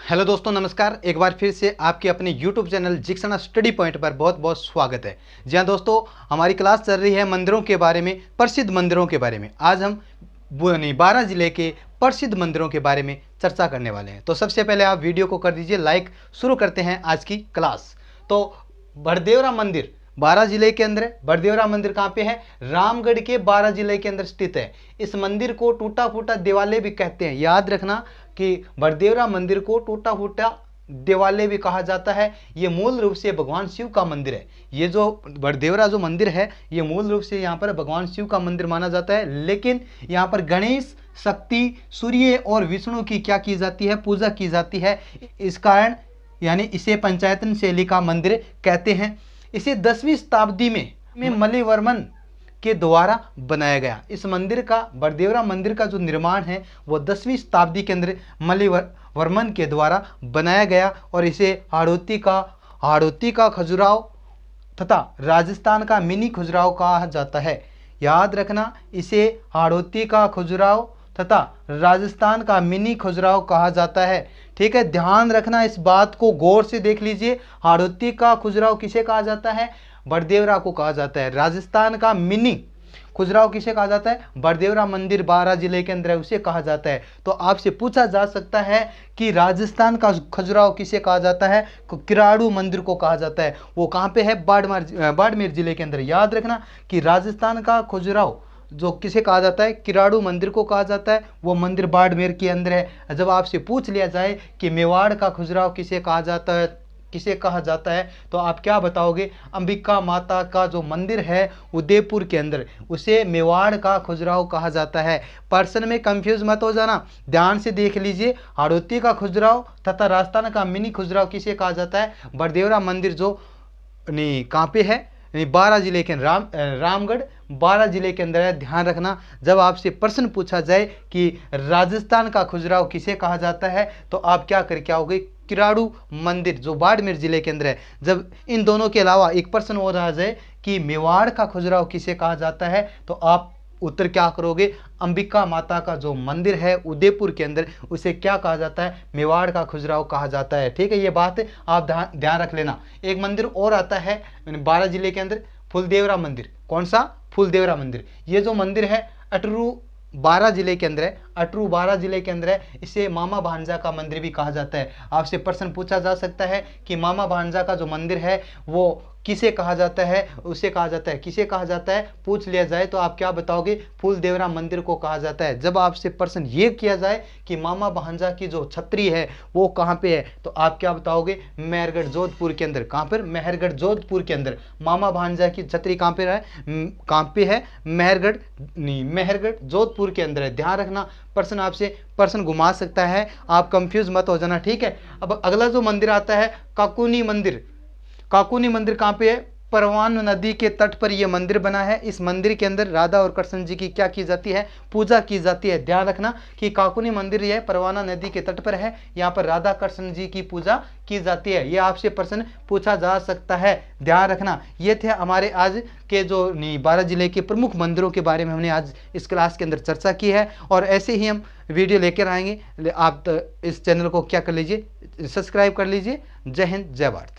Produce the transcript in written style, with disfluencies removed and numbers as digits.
Hello दोस्तों, नमस्कार। एक बार फिर से आपके अपने यूट्यूब चैनल जिक्सना स्टडी पॉइंट पर बहुत बहुत स्वागत है। जी हाँ दोस्तों, हमारी क्लास चल रही है मंदिरों के बारे में, प्रसिद्ध मंदिरों के बारे में। आज हम बारां जिले के प्रसिद्ध मंदिरों के बारे में चर्चा करने वाले हैं। तो सबसे पहले आप वीडियो को कर दीजिए लाइक। शुरू करते हैं आज की क्लास। तो बड़देवरा मंदिर बारां जिले के अंदर है। बड़देवरा मंदिर कहाँ पे है? रामगढ़ के बारां जिले के अंदर स्थित है। इस मंदिर को टूटा फूटा देवालय भी कहते हैं। याद रखना कि बड़देवरा मंदिर को टूटा फूटा देवालय भी कहा जाता है। ये मूल रूप से भगवान शिव का मंदिर है। ये जो बड़देवरा जो मंदिर है, ये मूल रूप से यहाँ पर भगवान शिव का मंदिर माना जाता है। लेकिन यहाँ पर गणेश, शक्ति, सूर्य और विष्णु की क्या की जाती है? पूजा की जाती है। इस कारण यानी इसे पंचायतन शैली का मंदिर कहते हैं। इसे 10वीं शताब्दी में मल्लवर्मन के द्वारा बनाया गया। इस मंदिर का, बड़देवरा मंदिर का जो निर्माण है वो 10वीं शताब्दी के अंदर मल्लवर्मन के द्वारा बनाया गया। और इसे हाड़ौती का खजुराहो तथा राजस्थान का मिनी खजुराहो कहा जाता है। याद रखना, इसे हाड़ौती का खजुराहो तथा राजस्थान का मिनी खजुराहो कहा जाता है। ठीक है, ध्यान रखना, इस बात को गौर से देख लीजिए। हाड़ौती का खजुराहो किसे कहा जाता है? बड़देवरा को कहा जाता है। राजस्थान का मिनी खजुराहो किसे कहा जाता है? बड़देवरा मंदिर बारां जिले के अंदर है, उसे कहा जाता है। तो आपसे पूछा जा सकता है कि राजस्थान का खजुराहो किसे कहा जाता है? किराड़ू मंदिर को कहा जाता है। वो कहाँ पे है? बाड़मेर जिले के अंदर। याद रखना कि राजस्थान का खजुराहो जो किसे कहा जाता है? किराड़ू मंदिर को कहा जाता है। वो मंदिर बाड़मेर के अंदर है। जब आपसे पूछ लिया जाए कि मेवाड़ का खजुराहो किसे कहा जाता है, तो आप क्या बताओगे? अंबिका माता का जो मंदिर है उदयपुर के अंदर, उसे मेवाड़ का खजुराहो कहा जाता है। पर्सन में कंफ्यूज मत हो जाना, ध्यान से देख लीजिए। हाड़ौती का खजुराहो तथा राजस्थान का मिनी खजुराहो किसे कहा जाता है? बड़देवरा मंदिर जो कहाँ पे है? बारां जिले के रामगढ़ बारां जिले के अंदर है। ध्यान रखना, जब आपसे प्रश्न पूछा जाए कि राजस्थान का खजुराहो किसे कहा जाता है, तो आप क्या करके आओगे? किराड़ू मंदिर जो बाड़मेर जिले के अंदर है। जब इन दोनों के अलावा एक प्रश्न और आ जाए कि मेवाड़ का खजुराहो किसे कहा जाता है, तो आप उत्तर क्या करोगे? अंबिका माता का जो मंदिर है उदयपुर के अंदर, उसे क्या कहा जाता है? मेवाड़ का खजुराहो कहा जाता है। ठीक है, ये बात आप ध्यान रख लेना। एक मंदिर और आता है बारां जिले के अंदर, फुलदेवरा मंदिर। कौन सा? फुलदेवरा मंदिर। ये जो मंदिर है अटरू बारां जिले के अंदर है। अटरू बारां जिले के अंदर है। इसे मामा भांजा का मंदिर भी कहा जाता है। आपसे प्रश्न पूछा जा सकता है कि मामा भांजा का जो मंदिर है वो किसे कहा जाता है? उसे कहा जाता है, किसे कहा जाता है? पूछ लिया जाए तो आप क्या बताओगे? फूलदेवरा मंदिर को कहा जाता है। जब आपसे प्रश्न ये किया जाए कि मामा भांजा की जो छतरी है वो कहाँ पे है, तो आप क्या बताओगे? मेहरगढ़ जोधपुर के अंदर। कहाँ पर? मेहरगढ़ जोधपुर के अंदर। मामा भांजा की छतरी कहाँ पे है? मेहरगढ़ जोधपुर के अंदर है। ध्यान रखना, प्रश्न आपसे प्रश्न घुमा सकता है, आप कंफ्यूज मत हो जाना। ठीक है, अब अगला जो मंदिर आता है काकुनी मंदिर। काकुनी मंदिर कहाँ पे है? परवान नदी के तट पर यह मंदिर बना है। इस मंदिर के अंदर राधा और कृष्ण जी की क्या की जाती है? पूजा की जाती है। ध्यान रखना कि काकुनी मंदिर यह परवाना नदी के तट पर है। यहाँ पर राधा कृष्ण जी की पूजा की जाती है। यह आपसे प्रश्न पूछा जा सकता है। ध्यान रखना, ये थे हमारे आज के जो बारां जिले के प्रमुख मंदिरों के बारे में हमने आज इस क्लास के अंदर चर्चा की है। और ऐसे ही हम वीडियो लेकर आएंगे। आप इस चैनल को क्या कर लीजिए? सब्सक्राइब कर लीजिए। जय हिंद, जय भारत।